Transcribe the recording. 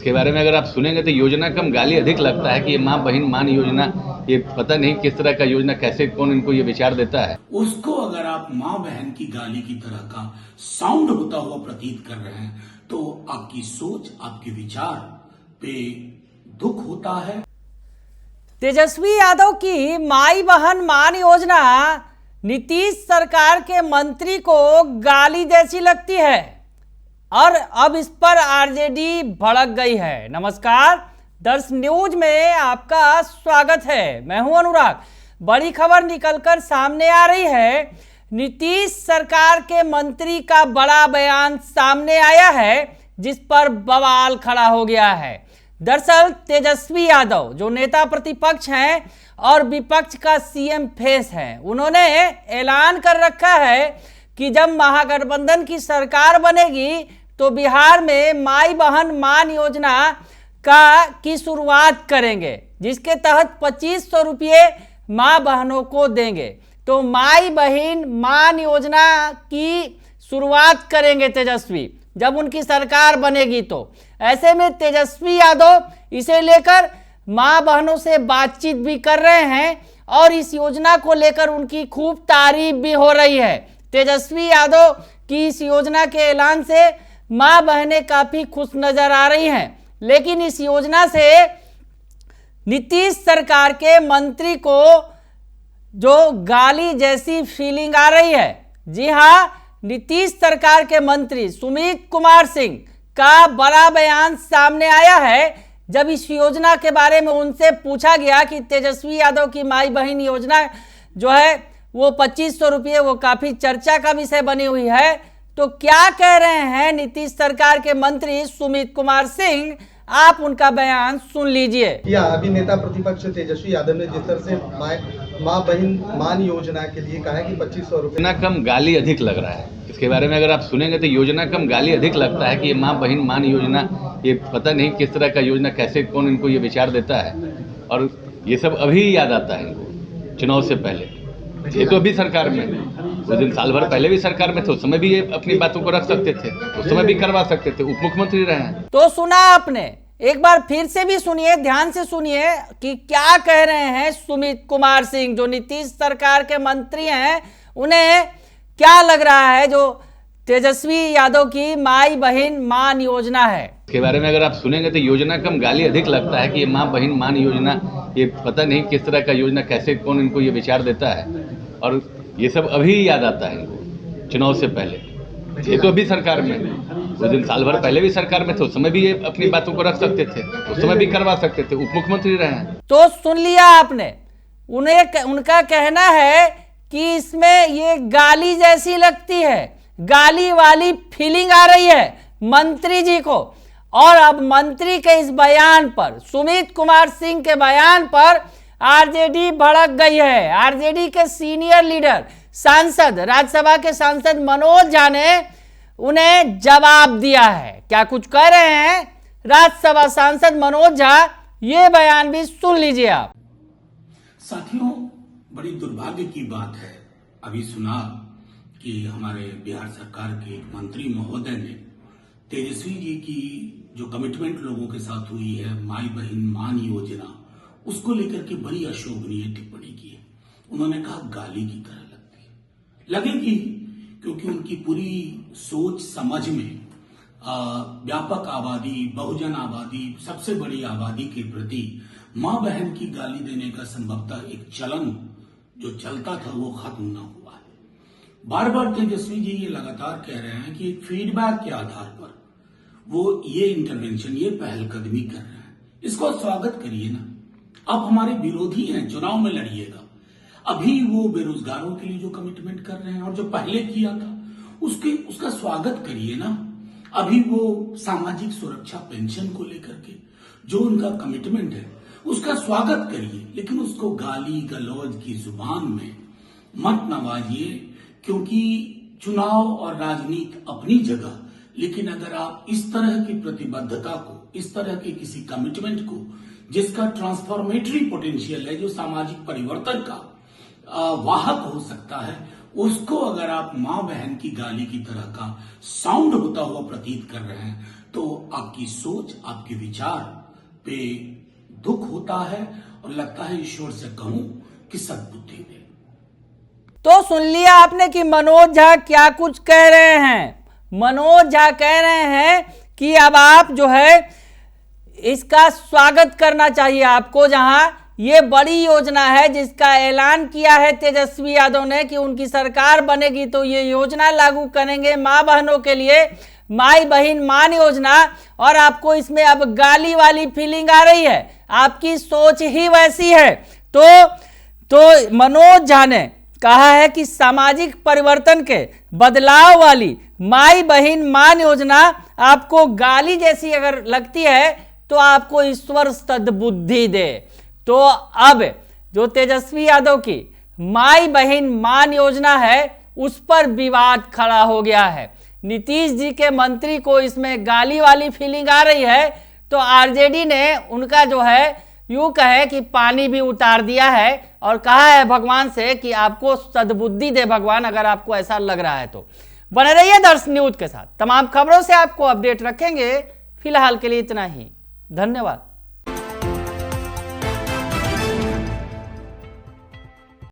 इसके बारे में अगर आप सुनेंगे तो योजना कम गाली अधिक लगता है कि ये माँ बहन मान योजना, ये पता नहीं किस तरह का योजना, कैसे कौन इनको ये विचार देता है। उसको अगर आप माँ बहन की गाली की तरह का साउंड होता हुआ प्रतीत कर रहे हैं तो आपकी सोच, आपके विचार पे दुख होता है। तेजस्वी यादव की माई बहन मान योजना नीतीश सरकार के मंत्री को गाली जैसी लगती है और अब इस पर आरजेडी भड़क गई है। नमस्कार, दर्श न्यूज में आपका स्वागत है। मैं हूं अनुराग। बड़ी खबर निकलकर सामने आ रही है। नीतीश सरकार के मंत्री का बड़ा बयान सामने आया है जिस पर बवाल खड़ा हो गया है। दरअसल तेजस्वी यादव जो नेता प्रतिपक्ष हैं और विपक्ष का सीएम फेस है, उन्होंने ऐलान कर रखा है कि जब महागठबंधन की सरकार बनेगी तो बिहार में माई बहन मान योजना की शुरुआत करेंगे, जिसके तहत 2500 रुपये माँ बहनों को देंगे। तो माई बहन मान योजना की शुरुआत करेंगे तेजस्वी जब उनकी सरकार बनेगी। तो ऐसे में तेजस्वी यादव इसे लेकर माँ बहनों से बातचीत भी कर रहे हैं और इस योजना को लेकर उनकी खूब तारीफ भी हो रही है। तेजस्वी यादव की इस योजना के ऐलान से माँ बहनें काफी खुश नजर आ रही हैं, लेकिन इस योजना से नीतीश सरकार के मंत्री को जो गाली जैसी फीलिंग आ रही है। जी हाँ, नीतीश सरकार के मंत्री सुमित कुमार सिंह का बड़ा बयान सामने आया है। जब इस योजना के बारे में उनसे पूछा गया कि तेजस्वी यादव की माई बहन योजना जो है वो 2500 रुपये, वो काफी चर्चा का विषय बनी हुई है। तो क्या कह रहे हैं नीतीश सरकार के मंत्री सुमित कुमार सिंह, आप उनका बयान सुन लीजिए। अभी नेता प्रतिपक्ष तेजस्वी यादव ने जिस तरह से माँ बहन मान योजना के लिए कहा है कि 2500 रुपये योजना कम गाली अधिक लग रहा है। इसके बारे में अगर आप सुनेंगे तो योजना कम गाली अधिक लगता है कि ये माँ बहन मान योजना, ये पता नहीं किस तरह का योजना, कैसे कौन इनको ये विचार देता है। और ये सब अभी याद आता है इनको, चुनाव से पहले। ये तो अभी सरकार में, उस दिन साल भर पहले भी सरकार में थे, उस समय भी ये अपनी बातों को रख सकते थे, उस समय भी करवा सकते थे, उप मुख्यमंत्री रहे हैं। तो सुना आपने, एक बार फिर से भी सुनिए, ध्यान से सुनिए कि क्या कह रहे हैं सुमित कुमार सिंह जो नीतीश सरकार के मंत्री हैं। उन्हें क्या लग रहा है जो तेजस्वी यादव की माई बहन मान योजना है। इसके बारे में अगर आप सुनेंगे तो योजना कम गाली अधिक लगता है कि ये माँ बहन मान योजना, ये पता नहीं किस तरह का योजना, कैसे कौन इनको ये विचार देता है। और ये सब अभी याद आता है इनको, चुनाव से पहले। ये तो अभी सरकार में, उस दिन साल भर पहले भी सरकार में थे, उस समय भी ये अपनी बातों को रख सकते थे, उस समय भी करवा सकते थे, उप मुख्यमंत्री रहे हैं। तो सुन लिया आपने, उनका कहना है कि इसमें ये गाली जैसी लगती है, गाली वाली फीलिंग आ रही है मंत्री जी को। और अब मंत्री के इस बयान पर, सुमित कुमार सिंह के बयान पर आरजेडी भड़क गई है। आरजेडी के सीनियर लीडर सांसद, राज्यसभा के सांसद मनोज झा ने उन्हें जवाब दिया है। क्या कुछ कह रहे हैं राज्यसभा सांसद मनोज झा, ये बयान भी सुन लीजिए आप। साथियों, बड़ी दुर्भाग्य की बात है, अभी सुना कि हमारे बिहार सरकार के एक मंत्री महोदय ने तेजस्वी जी की जो कमिटमेंट लोगों के साथ हुई है, माई बहन मान योजना, उसको लेकर के बड़ी अशोभनीय टिप्पणी की है। उन्होंने कहा गाली की तरह लगती है, लगेगी, क्योंकि उनकी पूरी सोच समझ में व्यापक आबादी, बहुजन आबादी, सबसे बड़ी आबादी के प्रति माँ बहन की गाली देने का संभवतः एक चलन जो चलता था वो खत्म न हुआ है। बार बार तेजस्वी जी ये लगातार कह रहे हैं कि एक फीडबैक के आधार पर वो ये इंटरवेंशन, ये पहलकदमी कर रहे हैं। इसको स्वागत करिए ना। आप हमारे विरोधी हैं, चुनाव में लड़िएगा। अभी वो बेरोजगारों के लिए जो कमिटमेंट कर रहे हैं और जो पहले किया था उसका स्वागत करिए ना। अभी वो सामाजिक सुरक्षा पेंशन को लेकर के जो उनका कमिटमेंट है उसका स्वागत करिए, लेकिन उसको गाली गलौज की जुबान में मत नवाजिए, क्योंकि चुनाव और राजनीति अपनी जगह, लेकिन अगर आप इस तरह की प्रतिबद्धता को, इस तरह के किसी कमिटमेंट को जिसका ट्रांसफॉर्मेटरी पोटेंशियल है, जो सामाजिक परिवर्तन का वाहक हो सकता है, उसको अगर आप माँ बहन की गाली की तरह का साउंड होता हुआ प्रतीत कर रहे हैं तो आपकी सोच, आपके विचार पे दुख होता है और लगता है ईश्वर से कहूं कि सद्बुद्धि दे। तो सुन लिया आपने कि मनोज झा क्या कुछ कह रहे हैं। मनोज झा कह रहे हैं कि अब आप जो है इसका स्वागत करना चाहिए आपको, जहां ये बड़ी योजना है जिसका ऐलान किया है तेजस्वी यादव ने कि उनकी सरकार बनेगी तो ये योजना लागू करेंगे माँ बहनों के लिए, माई बहन मान योजना। और आपको इसमें अब गाली वाली फीलिंग आ रही है, आपकी सोच ही वैसी है। तो मनोज झा ने कहा है कि सामाजिक परिवर्तन के बदलाव वाली माई बहन मान योजना आपको गाली जैसी अगर लगती है तो आपको ईश्वर सद्बुद्धि दे। तो अब जो तेजस्वी यादव की माई बहन मान योजना है उस पर विवाद खड़ा हो गया है। नीतीश जी के मंत्री को इसमें गाली वाली फीलिंग आ रही है, तो आरजेडी ने उनका जो है यूं कहे कि पानी भी उतार दिया है और कहा है भगवान से कि आपको सद्बुद्धि दे भगवान, अगर आपको ऐसा लग रहा है तो। बने रहिए दर्श न्यूज के साथ, तमाम खबरों से आपको अपडेट रखेंगे। फिलहाल के लिए इतना ही, धन्यवाद।